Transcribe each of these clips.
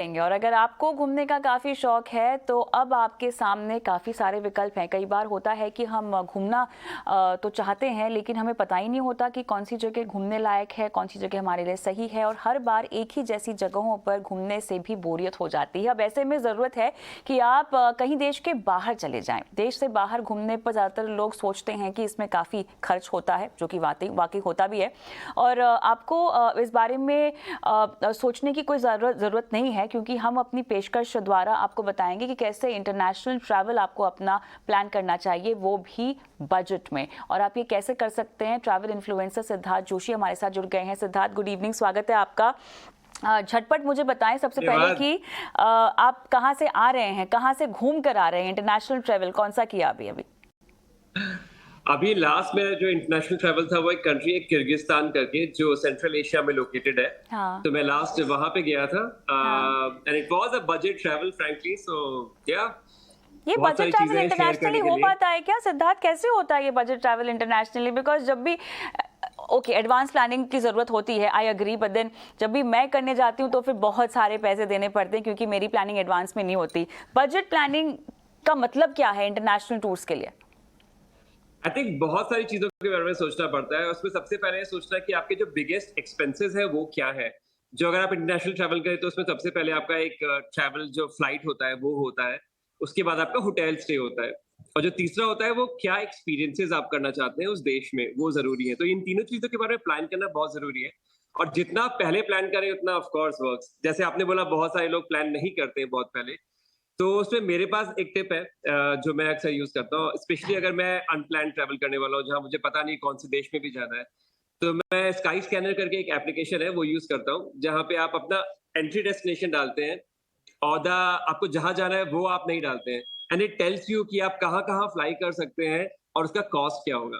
और अगर आपको घूमने का काफ़ी शौक है तो अब आपके सामने काफ़ी सारे विकल्प हैं। कई बार होता है कि हम घूमना तो चाहते हैं लेकिन हमें पता ही नहीं होता कि कौन सी जगह घूमने लायक है, कौन सी जगह हमारे लिए सही है, और हर बार एक ही जैसी जगहों पर घूमने से भी बोरियत हो जाती है। अब ऐसे में ज़रूरत है कि आप कहीं देश के बाहर चले जाएं। देश से बाहर घूमने पर ज़्यादातर लोग सोचते हैं कि इसमें काफ़ी खर्च होता है, जो कि वाकई होता भी है, और आपको इस बारे में सोचने की कोई ज़रूरत नहीं है, क्योंकि हम अपनी पेशकश द्वारा आपको बताएंगे कि कैसे इंटरनेशनल ट्रैवल आपको अपना प्लान करना चाहिए, वो भी बजट में। और आप ये कैसे कर सकते हैं, ट्रैवल इन्फ्लुएंसर सिद्धार्थ जोशी हमारे साथ जुड़ गए हैं। सिद्धार्थ, गुड इवनिंग, स्वागत है आपका। झटपट मुझे बताएं सबसे पहले कि आप कहाँ से आ रहे हैं, कहाँ से घूम कर आ रहे हैं, इंटरनेशनल ट्रैवल कौन सा किया अभी अभी? अभी लास्ट मेरा जो इंटरनेशनल ट्रैवल था वो एक कंट्री है किर्गिस्तान करके, जो सेंट्रल एशिया में लोकेटेड है। हाँ तो मैं लास्ट वहां पे गया था हाँ। And it was a budget travel frankly, so या ये बहुत बजट सारी ट्रैवल चीजें हैं शेयर इंटरनेशनली करने के हो लिए। पाता है क्या सिद्धार्थ? कैसे होता है ये बजट ट्रैवल इंटरनेशनली? बिकॉज जब भी ओके एडवांस प्लानिंग की ज़रूरत होती है, आई अग्री, बट देन जब भी मैं करने जाती हूँ तो फिर बहुत सारे पैसे देने पड़ते हैं, क्योंकि मेरी प्लानिंग एडवांस में नहीं होती। बजट प्लानिंग का मतलब क्या है इंटरनेशनल टूर्स के लिए? आई थिंक बहुत सारी चीजों के बारे में सोचना पड़ता है। उसमें सबसे पहले ये सोचना है कि आपके जो बिगेस्ट एक्सपेंसेस है वो क्या है। जो अगर आप इंटरनेशनल ट्रैवल करें तो उसमें सबसे पहले आपका एक ट्रैवल जो फ्लाइट होता है वो होता है। उसके बाद आपका होटल स्टे होता है, और जो तीसरा होता है वो क्या एक्सपीरियंसेस आप करना चाहते हैं उस देश में, वो जरूरी है। तो इन तीनों चीजों के बारे में प्लान करना बहुत जरूरी है, और जितना आप पहले प्लान करें उतना ऑफ कोर्स वर्क्स। जैसे आपने बोला बहुत सारे लोग प्लान नहीं करते हैं बहुत पहले, तो उसमें मेरे पास एक टिप है जो मैं अक्सर यूज करता हूँ, स्पेशली अगर मैं अनप्लान ट्रैवल करने वाला हूँ जहाँ मुझे पता नहीं कौन से देश में भी जाना है। तो मैं स्काई स्कैनर करके एक एप्लीकेशन है वो यूज करता हूँ, जहाँ पे आप अपना एंट्री डेस्टिनेशन डालते हैं, और आपको जहां जाना है वो आप नहीं डालते हैं, एंड इट टेल्स यू कि आप कहाँ कहाँ फ्लाई कर सकते हैं और उसका कॉस्ट क्या होगा।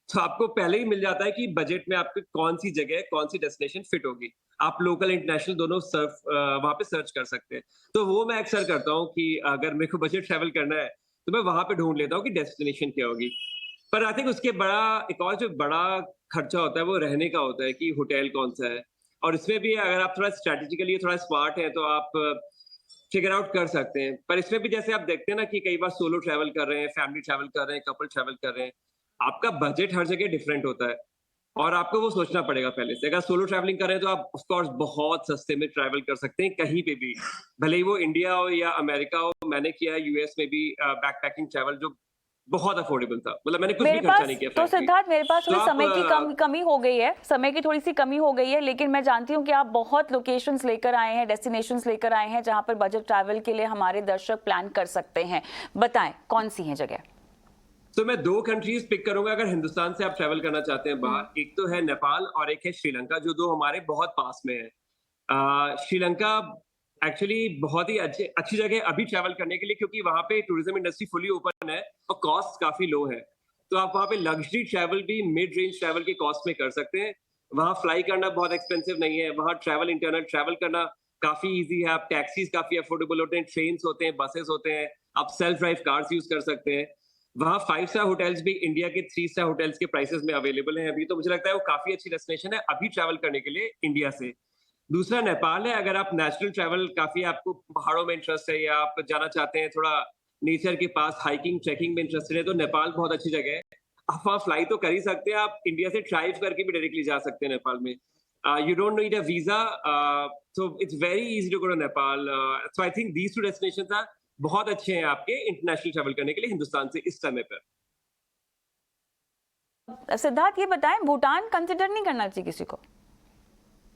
तो आपको पहले ही मिल जाता है कि बजट में आपकी कौन सी जगह, कौन सी डेस्टिनेशन फिट होगी। आप लोकल इंटरनेशनल दोनों सर्फ वहां पे सर्च कर सकते हैं। तो वो मैं अक्सर करता हूँ कि अगर मेरे को बजट ट्रैवल करना है तो मैं वहां पे ढूंढ लेता हूँ कि डेस्टिनेशन क्या होगी। पर आई थिंक उसके बड़ा एक और जो बड़ा खर्चा होता है वो रहने का होता है कि होटल कौन सा है। और इसमें भी अगर आप थोड़ा स्ट्रेटेजिकली थोड़ा स्मार्ट है तो आप फिगर आउट कर सकते हैं। पर इसमें भी जैसे आप देखते हैं ना कि कई बार सोलो ट्रैवल कर रहे हैं, फैमिली ट्रैवल कर रहे हैं, कपल ट्रैवल कर रहे हैं, आपका बजट हर जगह डिफरेंट होता है, और आपको वो सोचना पड़ेगा पहले से। अगर सोलो ट्रैवलिंग कर रहे हैं तो आप ऑफ कोर्स बहुत सस्ते में ट्रैवल कर सकते हैं कहीं पे भी, भले ही वो इंडिया हो या अमेरिका हो। मैंने किया है यूएस में भी बैकपैकिंग ट्रैवल, जो बहुत अफोर्डेबल था, मतलब मैंने कुछ भी मेरे खर्चा पास नहीं किया तो फ्रैंकली। सिद्धार्थ, मेरे पास तो थोड़ी आप समय की कमी हो गई है, समय की थोड़ी सी कमी हो गई है, लेकिन मैं जानती हूँ कि आप बहुत लोकेशंस लेकर आए हैं, डेस्टिनेशंस लेकर आए हैं जहां पर बजट ट्रैवल के लिए हमारे दर्शक प्लान कर सकते हैं। बताएं कौन सी है जगह? तो मैं दो कंट्रीज पिक करूंगा अगर हिंदुस्तान से आप ट्रैवल करना चाहते हैं हम्म। बाहर। एक तो है नेपाल और एक है श्रीलंका, जो दो हमारे बहुत पास में है। श्रीलंका एक्चुअली बहुत ही अच्छी अच्छी जगह है अभी ट्रैवल करने के लिए, क्योंकि वहां पे टूरिज्म इंडस्ट्री फुली ओपन है और कॉस्ट काफी लो है। तो आप वहां पे लग्जरी ट्रैवल भी मिड रेंज ट्रैवल के कॉस्ट में कर सकते हैं। वहां फ्लाई करना बहुत एक्सपेंसिव नहीं है, वहां ट्रैवल इंटरनल ट्रैवल करना काफी इजी है। आप टैक्सीज काफी अफोर्डेबल होते हैं, ट्रेन होते हैं, बसेस होते हैं, आप सेल्फ ड्राइव कार्स यूज कर सकते हैं। वहाँ 5 स्टार होटल्स भी इंडिया के 3 स्टार होटल्स के प्राइसेस में अवेलेबल हैं अभी। तो मुझे लगता है वो काफी अच्छी डेस्टिनेशन है अभी ट्रैवल करने के लिए इंडिया से। दूसरा नेपाल है। अगर आप नेशनल ट्रैवल, काफी आपको पहाड़ों में इंटरेस्ट है या आप जाना चाहते हैं थोड़ा नेचर के पास, हाइकिंग ट्रैकिंग में इंटरेस्टेड है, तो नेपाल बहुत अच्छी जगह है। आप वहाँ फ्लाई तो कर ही सकते हैं, आप इंडिया से ड्राइव करके भी डायरेक्टली जा सकते हैं नेपाल में। You don't need a visa, so it's very easy to go to Nepal. So I think these two destinations are बहुत अच्छे हैं आपके इंटरनेशनल ट्रैवल करने के लिए हिंदुस्तान से इस समय पर। सिद्धार्थ ये बताएं, भूटान कंसिडर नहीं करना चाहिए किसी को?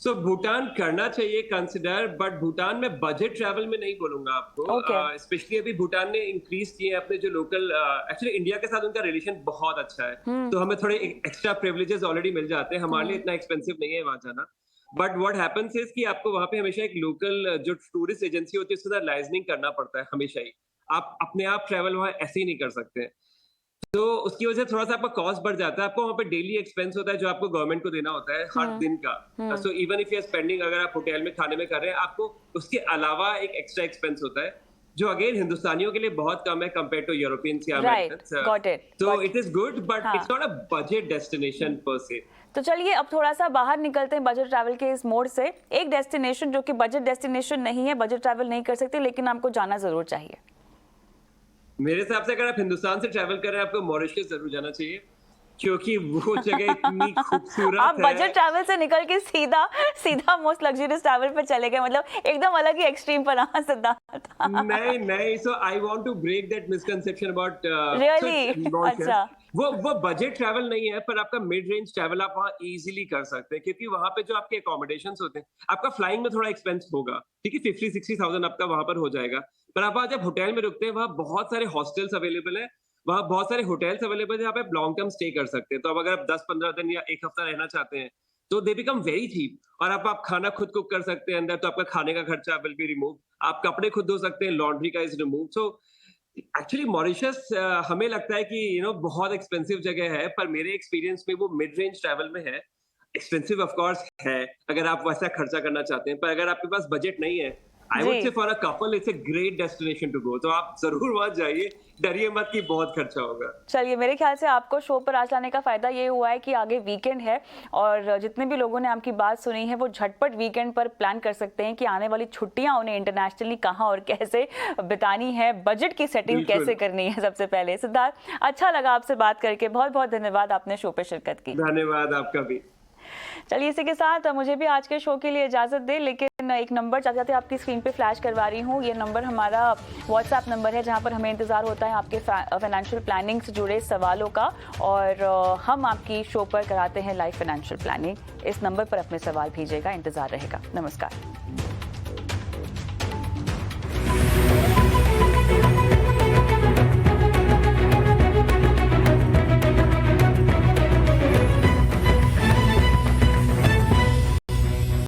सो भूटान करना चाहिए कंसिडर, बट भूटान में बजट ट्रैवल में नहीं बोलूंगा आपको। ओके। स्पेशली अभी भूटान ने इंक्रीज किए हैं अपने जो लोकल, एक्चुअली इंडिया के साथ उनका रिलेशन बहुत अच्छा है, तो हमें थोड़े एक्स्ट्रा प्रिविलेजेस ऑलरेडी मिल जाते हैं, हमारे लिए हम्म। इतना एक्सपेंसिव नहीं है वहां जाना। बट व्हाट हैपेंस इज कि आपको वहां पे हमेशा एक लोकल जो टूरिस्ट एजेंसी होती है उसके साथ लाइजनिंग करना पड़ता है हमेशा ही। आप अपने आप ट्रैवल वहां ऐसे ही नहीं कर सकते। तो उसकी वजह से थोड़ा-सा आपका कॉस्ट बढ़ जाता है। आपको वहाँ पे डेली एक्सपेंस होता है जो आपको गवर्नमेंट को देना होता है हर हम्म। दिन का। हम्म। So even if you are spending, अगर आप होटल में खाने में कर रहे हैं, आपको उसके अलावा एक एक्स्ट्रा एक्सपेंस होता है जो अगेन हिंदुस्तानियों के लिए बहुत कम है कंपेयर टू यूरोपियंस या Right, अमेरिकन्स। got it, तो got it is good but हाँ। It's not a budget destination per se. तो चलिए अब थोड़ा सा बाहर निकलते हैं बजट ट्रैवल के इस मोड से। एक डेस्टिनेशन जो कि बजट डेस्टिनेशन नहीं है, बजट ट्रैवल नहीं कर सकते, लेकिन आपको जाना जरूर चाहिए। मेरे हिसाब से अगर आप हिंदुस्तान से ट्रैवल कर रहे हैं आपको मॉरिशस जरूर जाना चाहिए, क्योंकि वो जगह इतनी खूबसूरत आप है। बजट ट्रैवल से निकल के सीधा सीधा मोस्ट लग्जरियस ट्रैवल पे चले गए, मतलब एकदम अलग ही एक्सट्रीम पर रहा सिद्धार्थ। नहीं, so I want to break that misconception about Really? अच्छा। वो बजट ट्रैवल नहीं है, पर आपका मिड रेंज ट्रैवल आप वहाँ इजीली कर सकते हैं, क्योंकि वहाँ पे जो आपके अकोमोडेशंस होते हैं, आपका फ्लाइंग में थोड़ा एक्सपेंस होगा, ठीक है, 50-60,000 आपका वहाँ पर हो जाएगा, पर आप वहाँ जब होटल में रुकते हैं वहाँ बहुत सारे हॉस्टल्स अवेलेबल है, वहाँ बहुत सारे होटल्स अवेलेबल है जहाँ पे आप लॉन्ग टर्म स्टे कर सकते हैं। तो अब अगर आप 10-15 दिन या एक हफ्ता रहना चाहते हैं तो दे बिकम वेरी चीप, और आप खाना खुद कुक कर सकते हैं अंदर, तो आपका खाने का खर्चा विल बी रिमूव, आप कपड़े खुद धो सकते हैं, लॉन्ड्री का is remove. So actually Mauritius हमें लगता है कि बहुत एक्सपेंसिव जगह है, पर मेरे एक्सपीरियंस में वो मिड रेंज ट्रैवल में है। एक्सपेंसिव ऑफ कोर्स है अगर आप वैसा खर्चा करना चाहते हैं, पर अगर आपके पास बजट नहीं है, आई वुड जी। Say for a couple it's a great destination to go. तो आप जरूर वहां जाइए, डरिए मत कि बहुत खर्चा होगा। चलिए, मेरे ख्याल से आपको शो पर आज लाने का फायदा ये हुआ है कि आगे वीकेंड है और जितने भी लोगों ने आपकी बात सुनी है वो झटपट वीकेंड पर प्लान कर सकते हैं कि आने वाली छुट्टियां उन्हें इंटरनेशनली कहाँ और कैसे बितानी है, बजट की सेटिंग बिल्कुल। कैसे करनी है। सबसे पहले सिद्धार्थ, अच्छा लगा आपसे बात करके, बहुत बहुत धन्यवाद आपने शो पर शिरकत की। धन्यवाद आपका भी। चलिए, इसी के साथ मुझे भी आज के शो के लिए इजाज़त दे, लेकिन एक नंबर जाते जाते आपकी स्क्रीन पे फ्लैश करवा रही हूँ। ये नंबर हमारा व्हाट्सएप नंबर है जहाँ पर हमें इंतज़ार होता है आपके फाइनेंशियल प्लानिंग से जुड़े सवालों का, और हम आपकी शो पर कराते हैं लाइव फाइनेंशियल प्लानिंग। इस नंबर पर अपने सवाल भेजिएगा, इंतज़ार रहेगा। नमस्कार।